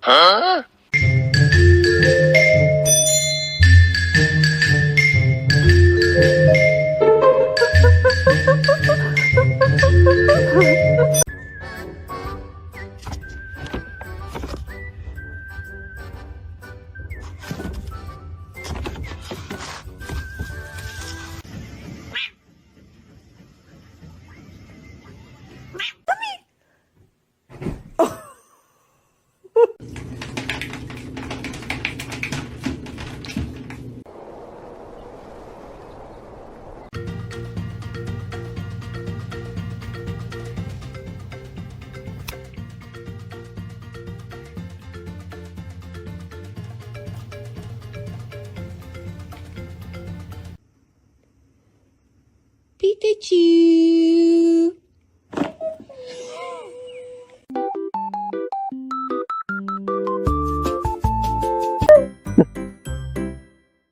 Huh? Pikachu!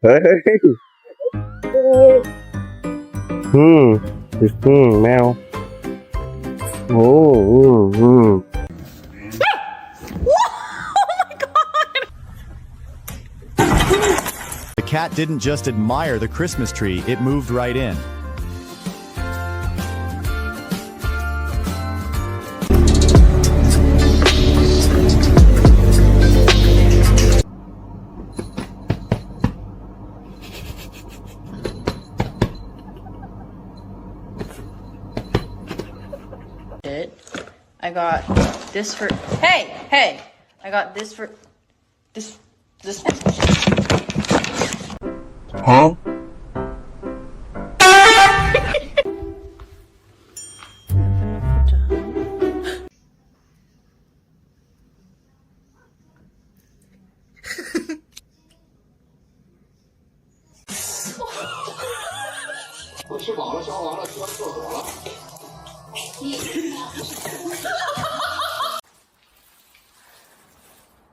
Hey. Mèo. Oh, The cat didn't just admire the Christmas tree, it moved right in. I got this for, hey, I got this for, this. huh?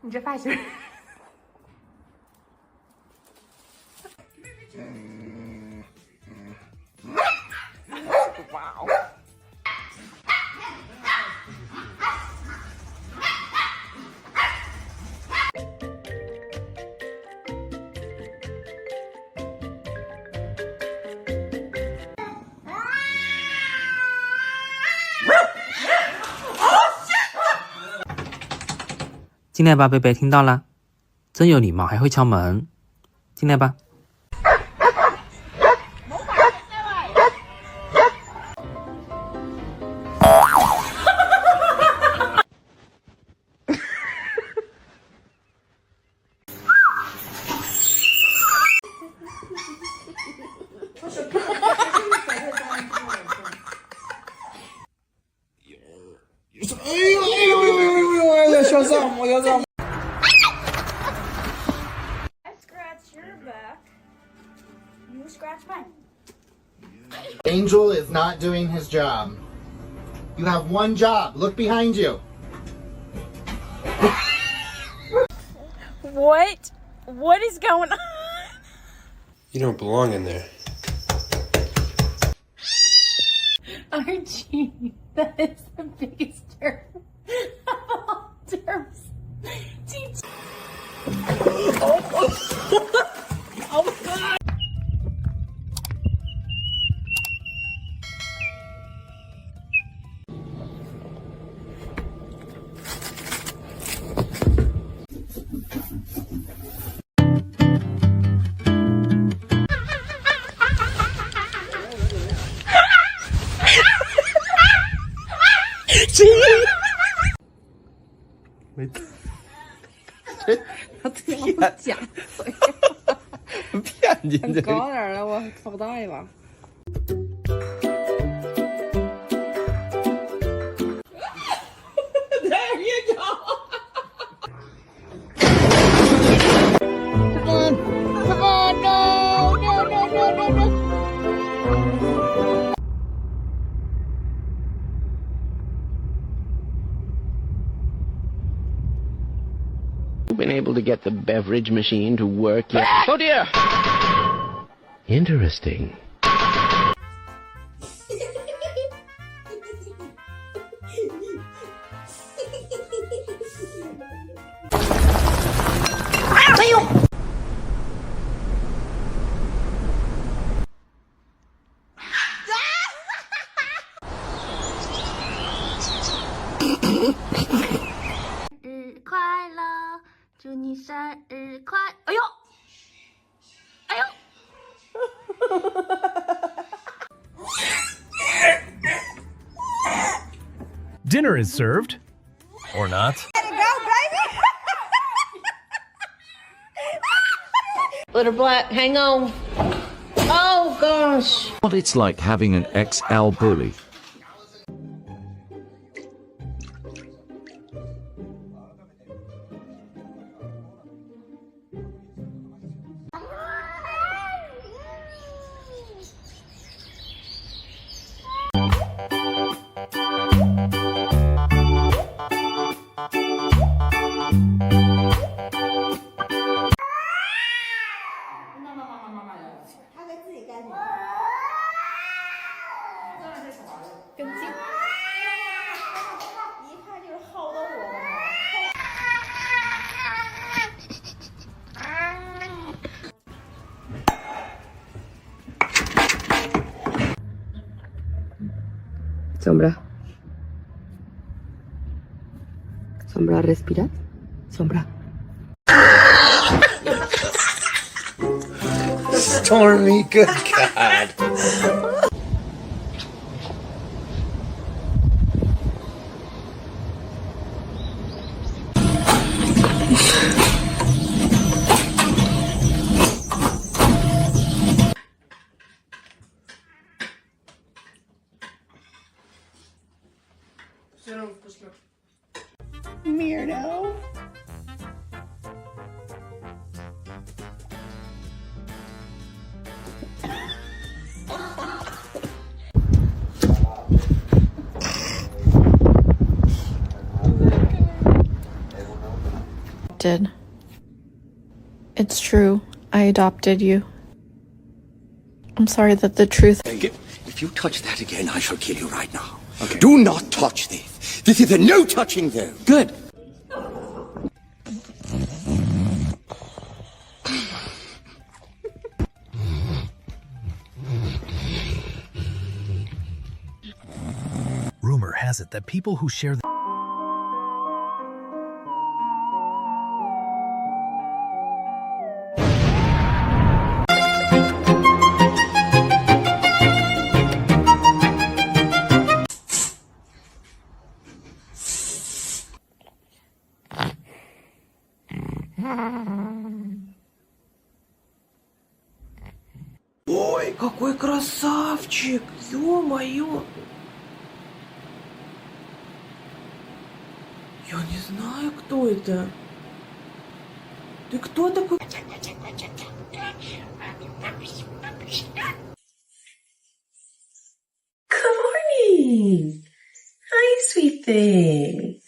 You这发型。Wow. 进来吧，贝贝，听到了，真有礼貌，还会敲门。进来吧。小丧母，小丧母。I scratch your back. You scratch mine. Angel is not doing his job. You have one job. Look behind you. What? What is going on? You don't belong in there. Archie, that is the biggest term of all terms. Teach. Oh my god.他对我假嘴，骗你很高点了，我头大一把。There you go. Come on. Come on. No. No, no, no, no, no. Been able to get the beverage machine to work yet? Oh dear! Interesting. Dinner is served. Or not. Little black, hang on. Oh gosh. What it's like having an XL bully. Sombra. Sombra, respirad. Sombra. Stormy, good God. Weirdo. It's true. I adopted you. I'm sorry that the truth. If you touch that again, I shall kill you right now. Okay. Do not touch this. This is a no touching zone. Good. Rumor has it that people who share the Ой, какой красавчик! Ё-моё! Я не знаю, кто это. Ты кто такой? Good morning! Hi, sweet thing!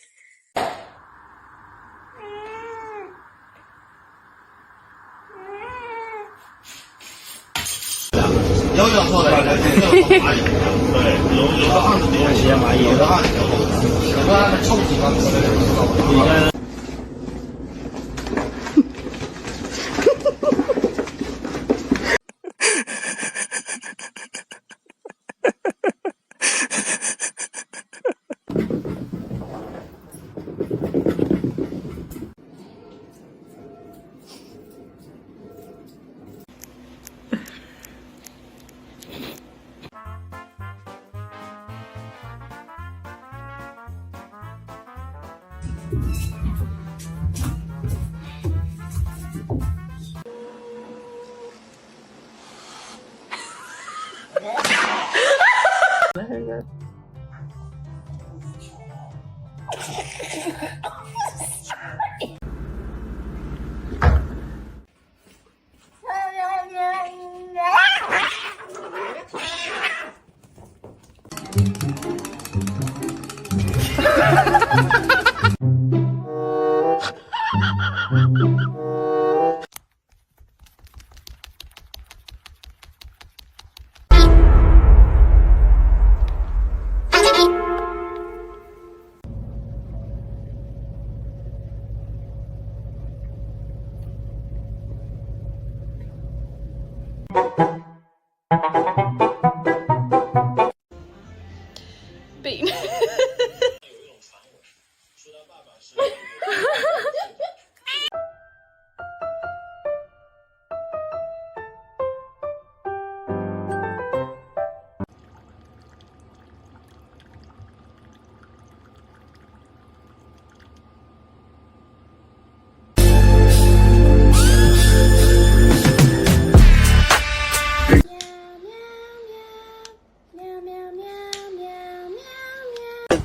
bean.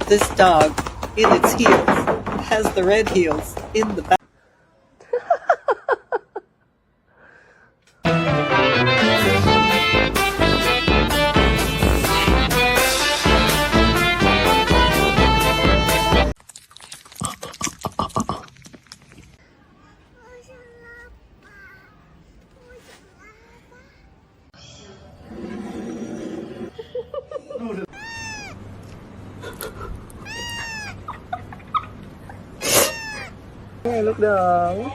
This dog, in its heels, has the red heels in the back. Lúc đầu.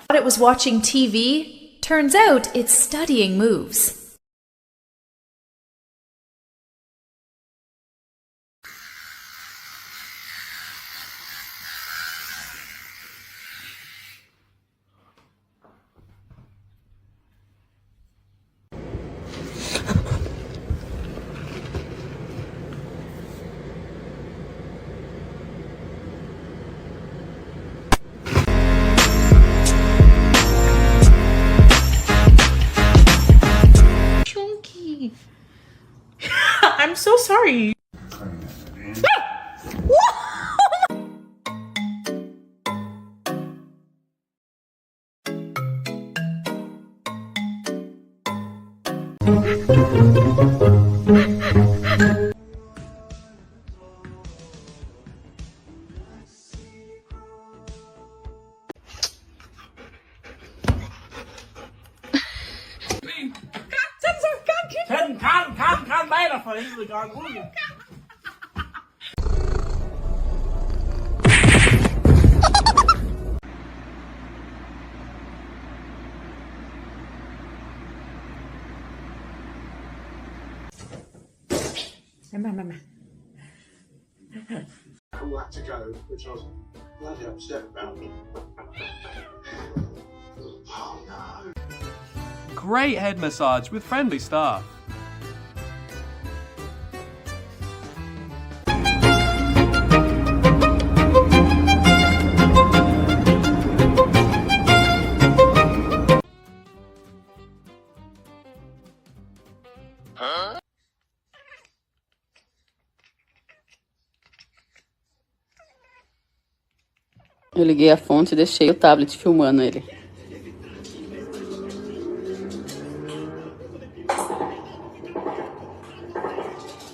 Thought it was watching TV. Turns out it's studying moves. I'm so sorry. Kan dig der for helvede, gang ud. Mamma. All that to go, which I was bloody upset about. Oh no. Great head massage with friendly staff. Eu liguei a fonte e deixei o tablet filmando ele.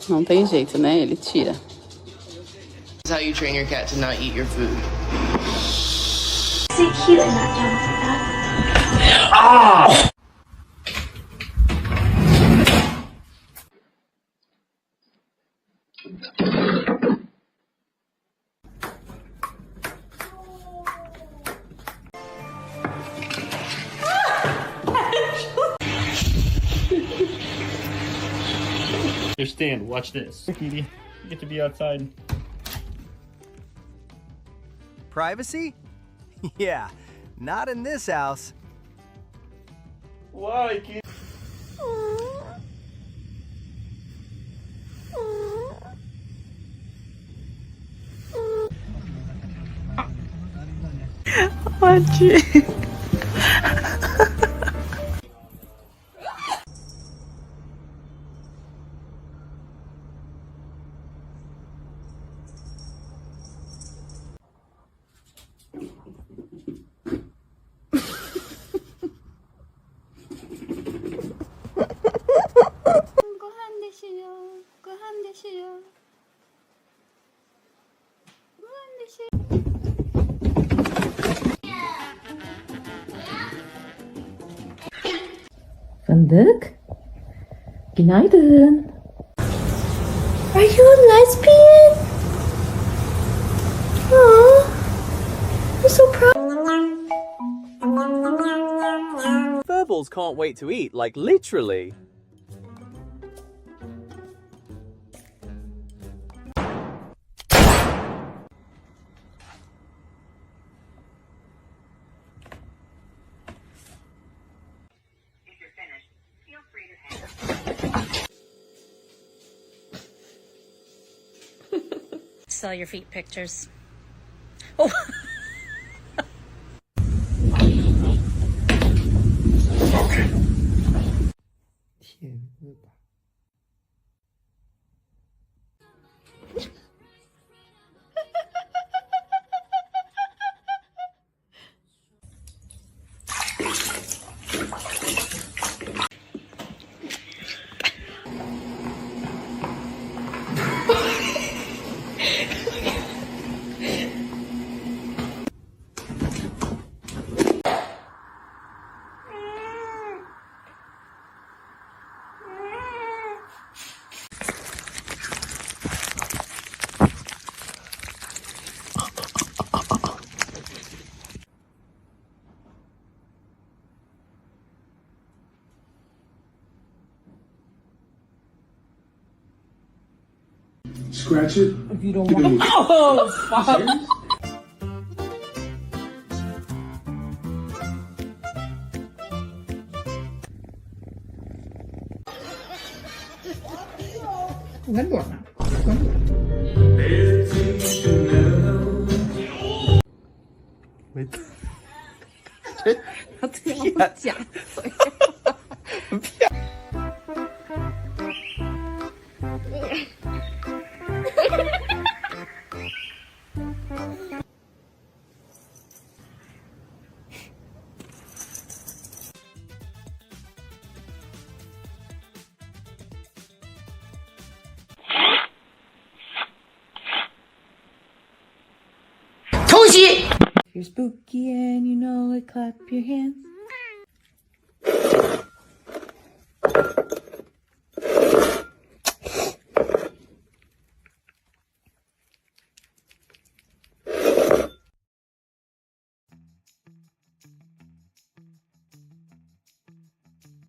Não tem jeito, né? Ele tira. This is how you train your cat to not eat your food. Is it cute and not done like that? Ah! Understand, watch this. You get to be outside. Privacy? Yeah, not in this house. Why, kid? Fındık. Günaydın. Are you a lesbian? Aww. I'm so proud. Furballs can't wait to eat, like literally. Sell your feet pictures. Oh. Scratch it. If you don't want. Oh, fuck. If you're spooky and you know it, clap your hands.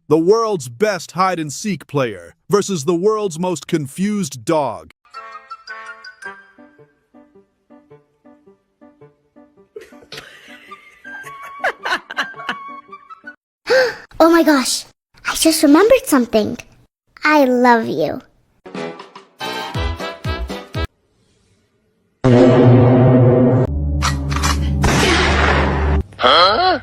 The world's best hide-and-seek player versus the world's most confused dog. Oh my gosh, I just remembered something. I love you. Huh?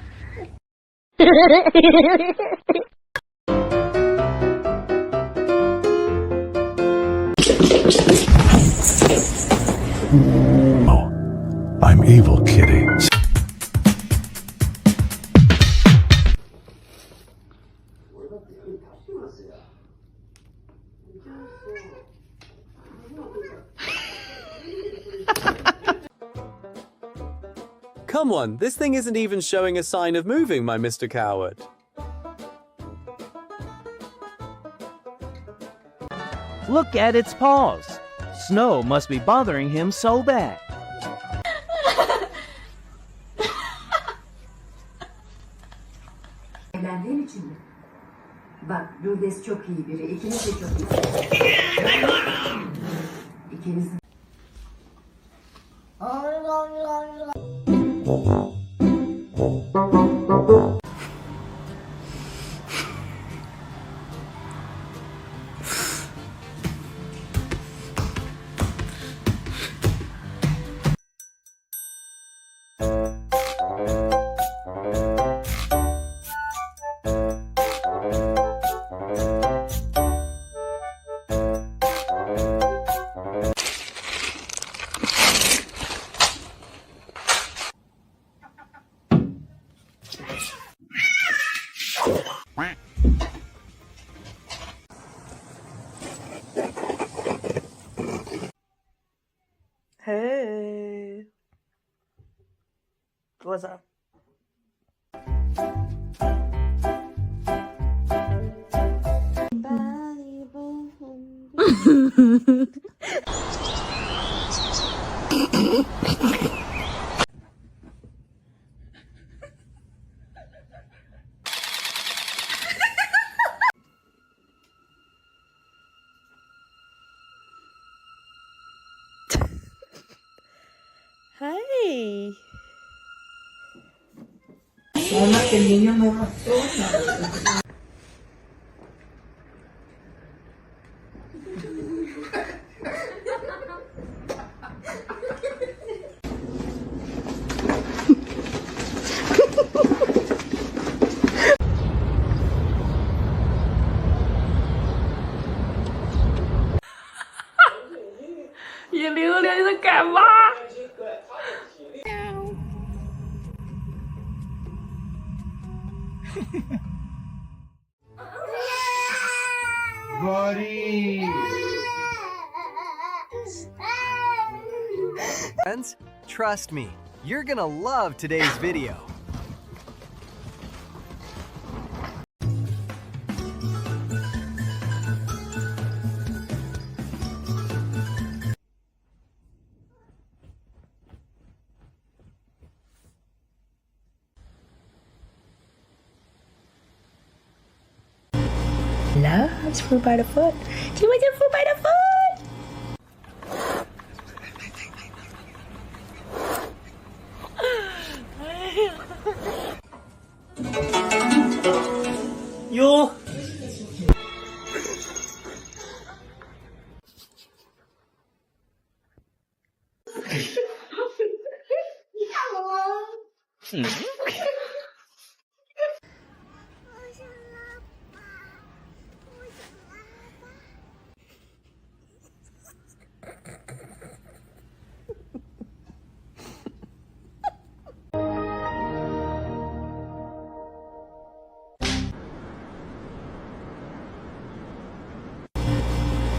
Oh, I'm evil, kitty. Come on, this thing isn't even showing a sign of moving, my Mr. Coward. Look at its paws. Snow must be bothering him so bad. Evlendiğim için mi? Bak, Lourdes çok iyi biri. İkiniz de çok iyi. İkiniz de... Hey. What's up? Hi. Mamá, que el niño me razona. Y el hijo le dice que va. Buddy! Friends, trust me, you're gonna love today's video. Loves fruit by the foot. She wants a fruit by the foot. Yo.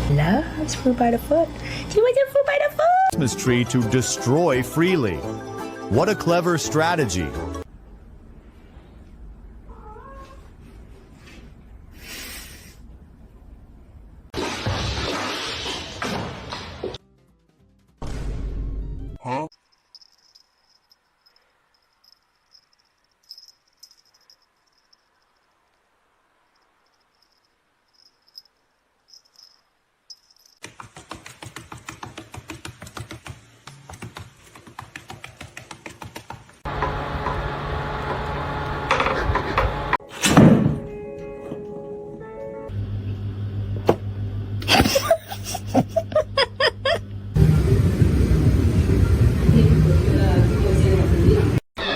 Loves fruit by the foot. She wants a fruit by the foot. Christmas tree to destroy freely. What a clever strategy. Huh?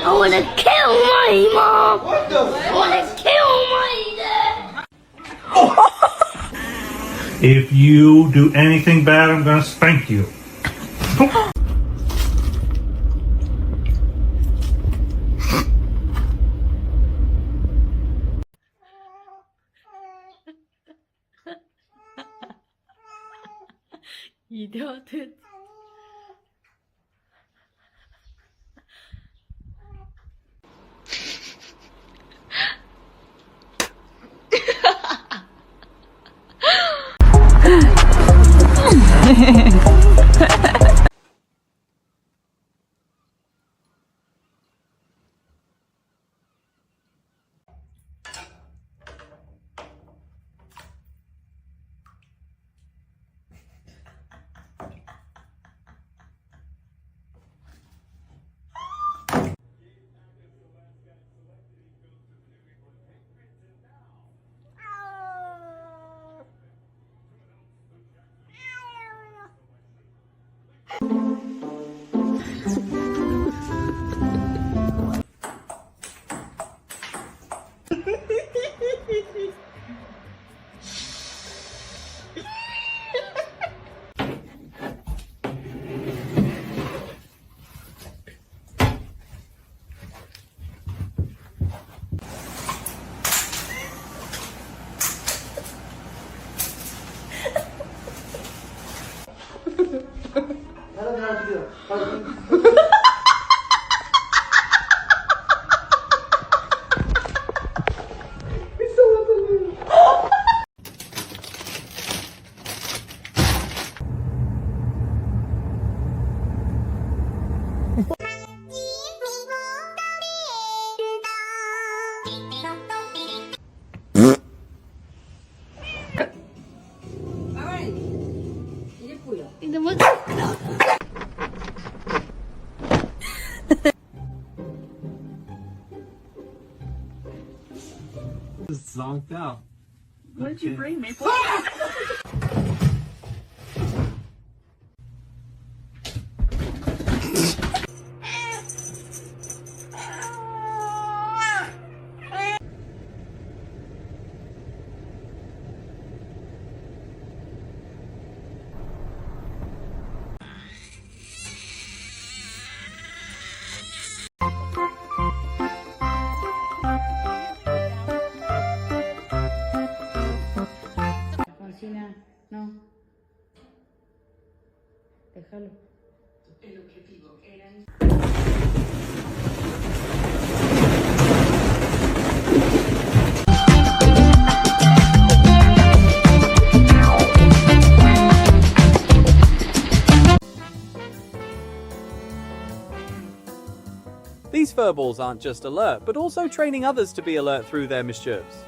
I wanna kill my mom. I wanna kill my dad. If you do anything bad, I'm gonna spank you. Idioty. 怎么？Zonked out. What did you bring me for? No. Déjalo. These furballs aren't just alert, but also training others to be alert through their mischievous.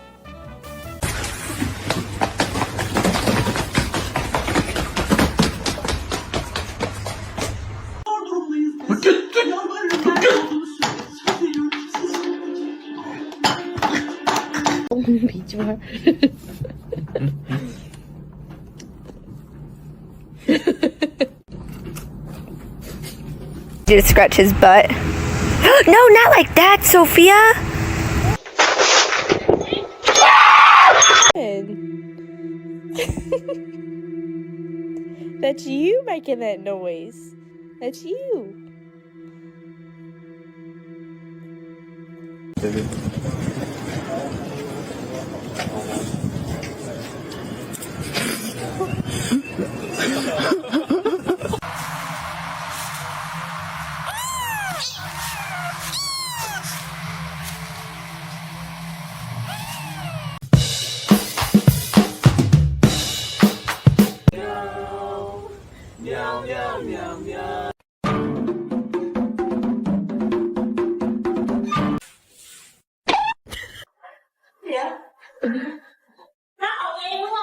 To scratch his butt. No, not like that, Sophia! That's you making that noise. That's you. Meow, meow, meow, meow. Yeah. 它好威吗？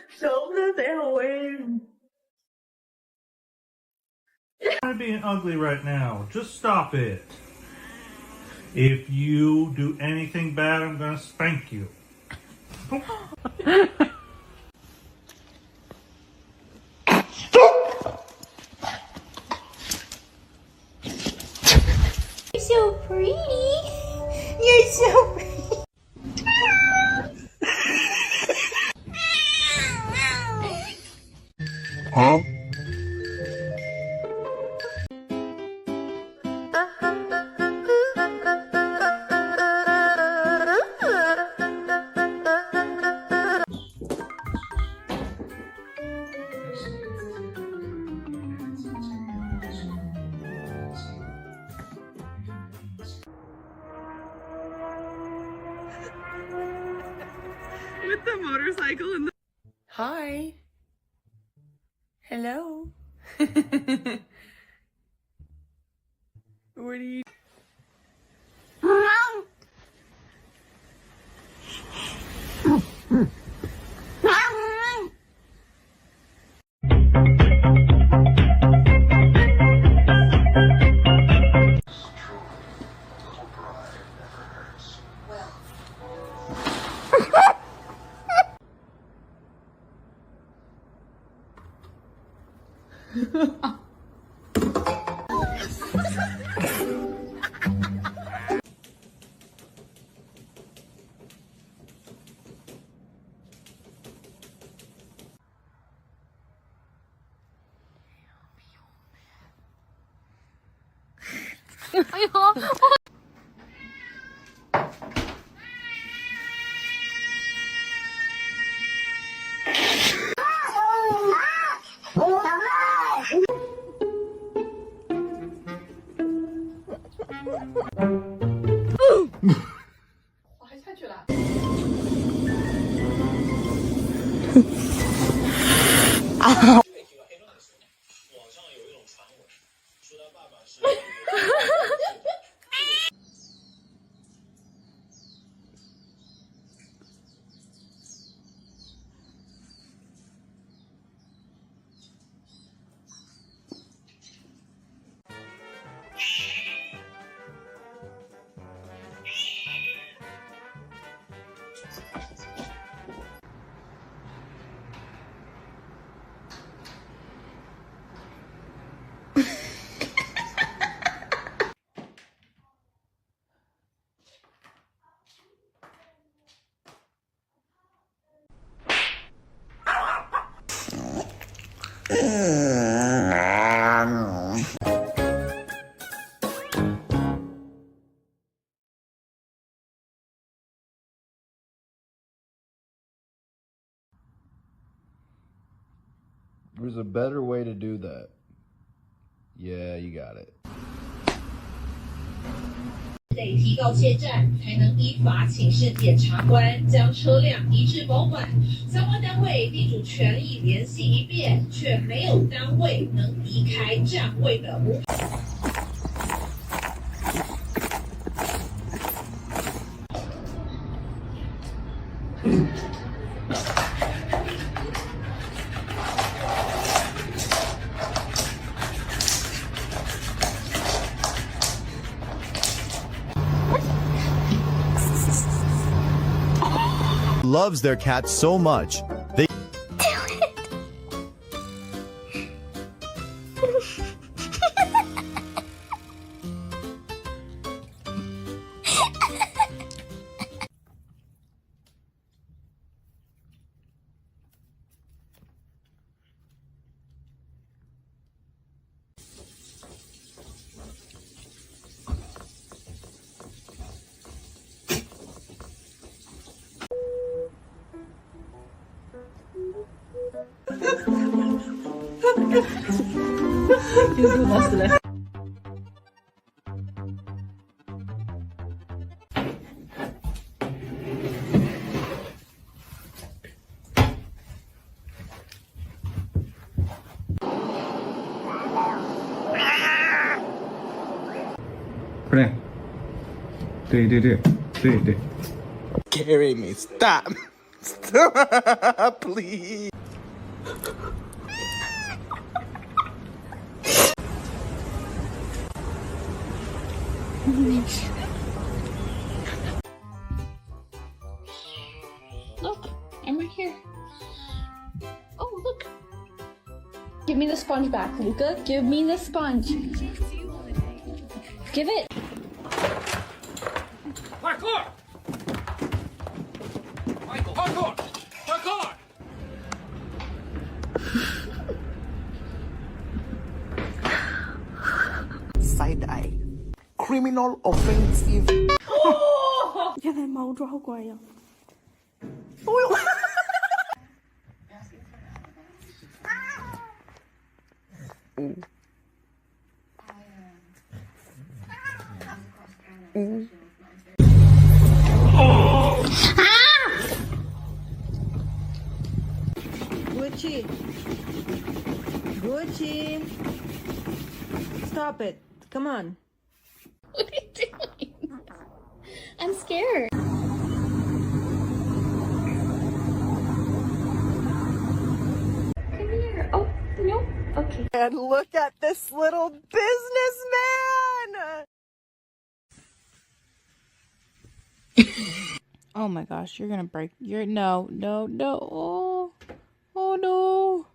手指贼好威。I'm being ugly right now. Just stop it. If you do anything bad, I'm gonna spank you. You're so pretty. You're so pretty. Huh? With the motorcycle and the. Hi. Hello. What are you? There's a better way to do that. Yeah, you got it. 得提告窃占，才能依法请示检察官将车辆移至保管。相关单位地主权益联系一遍，却没有单位能移开占位的无。Loves their cat so much, they Carry me, stop. Stop, please. Look, I'm right here. Oh, look. Give me the sponge back, Luca. Give me the sponge. Give it. Parkour! Michael, parkour! Parkour! Side eye. Criminal offensive. 你看它毛抓好乖呀！Gucci. Gucci. Stop it. Come on. What are you doing? I'm scared. Come here. Oh, no. Okay. And look at this little businessman! Oh my gosh, you're gonna break. No. Oh no.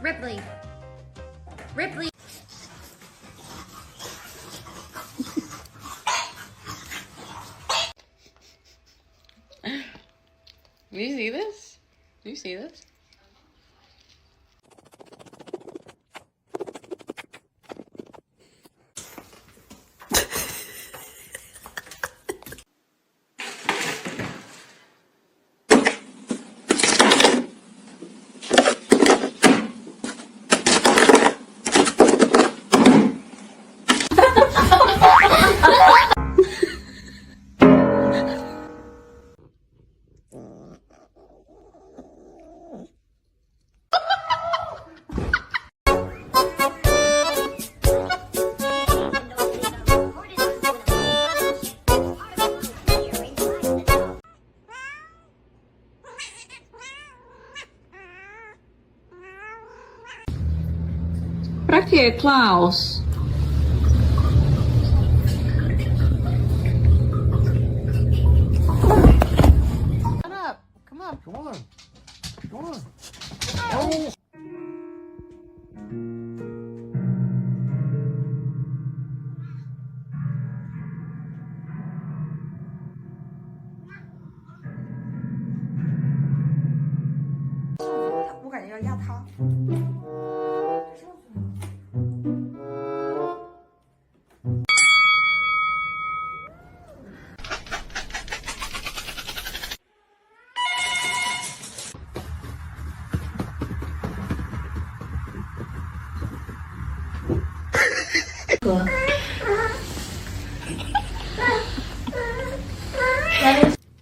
Ripley. Ripley. Do you see this? Do you see this? Back here, Klaus. Shut up. Come on. Come on. Come on. Oh. 要压它。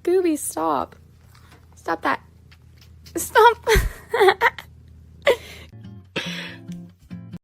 Booby, stop. Stop that. Stop.